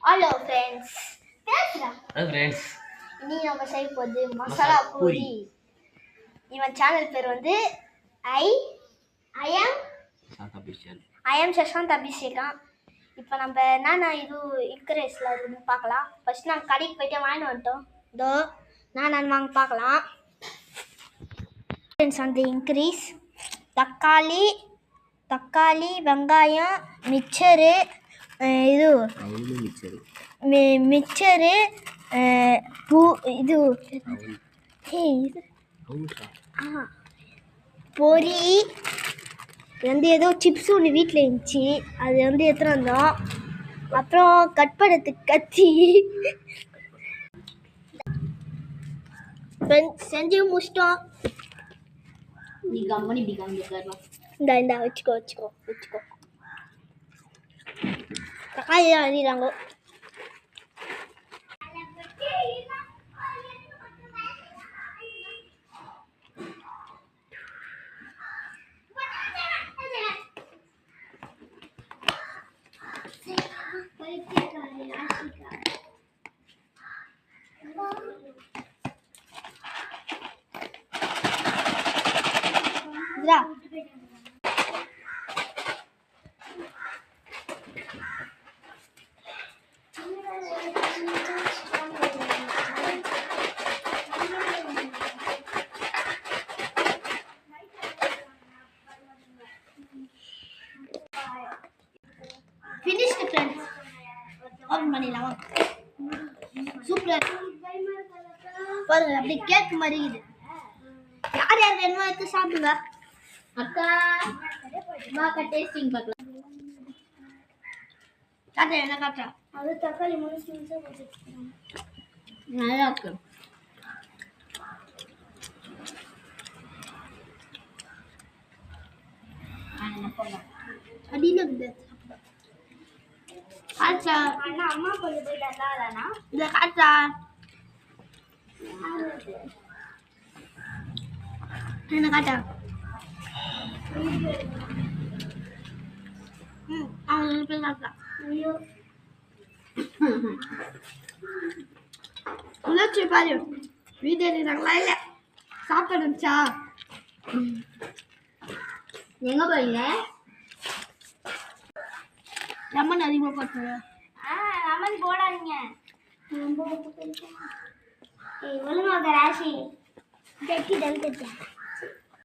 Hello friends, பேசுறா. Hello friends, இன்னைக்கு நம்ம செய்ய போகுது மசாலா பூரி. இவன் சேனல் பேர் வந்து ஐ எம் சஷாந்த் அபிஷேகா. இப்போ நம்ம என்னென்ன இது இன்க்ரீஸ்ல இருக்குன்னு பார்க்கலாம். ஃபர்ஸ்ட் நாங்கள் கடைக்கு போயிட்டு வாங்கிட்டு வந்துட்டோம். இதோ நான் வாங்க பார்க்கலாம். ஃப்ரெண்ட்ஸ், அந்த இன்க்ரீஸ் தக்காளி வெங்காயம் மிக்சரு இது மிக்சரு பூ இது பொரி வந்து ஏதோ சிப்ஸ் ஒன்று வீட்டில் இருந்துச்சு, அது வந்து எடுத்துகிட்டு வந்தோம். அப்புறம் கட் பண்ணுறதுக்கு கத்தி செஞ்சு முடிச்சிட்டோம். இந்த வச்சுக்கோ தக்காளி அணிறாங்க. Finished friends. ஓபன் பண்ணிடலாம். சூப்பர் பாருங்க, அப்படி கேக் மாதிரி இது. யார் வேணுமோ எடுத்து சாப்பிடுங்க. அக்கா வாங்க டேஸ்டிங் பார்க்கலாம். காட்டுறேன், என்ன காட்டுறேன். அது தக்காளி முழுசு போட்டு நல்லா இருக்கு. அடியில் இருக்குது. காட்டா அண்ணா அம்மா கொஞ்சம் போய் டல்லாதானா இல்லை காட்டா என்ன காட்டா அவங்க போய் காட்டா. ஐயோ உணர்ச்சி பாரு, வீடியோ எடுக்கிறாங்களா இல்லை சாப்பிடுச்சா? எங்க போறீங்க? லெமன் அதிகமாக போட்டுருங்க. லெமன் போடாதீங்க. ஒழுங்காக ராசி கட்டி டல் கட்டேன்.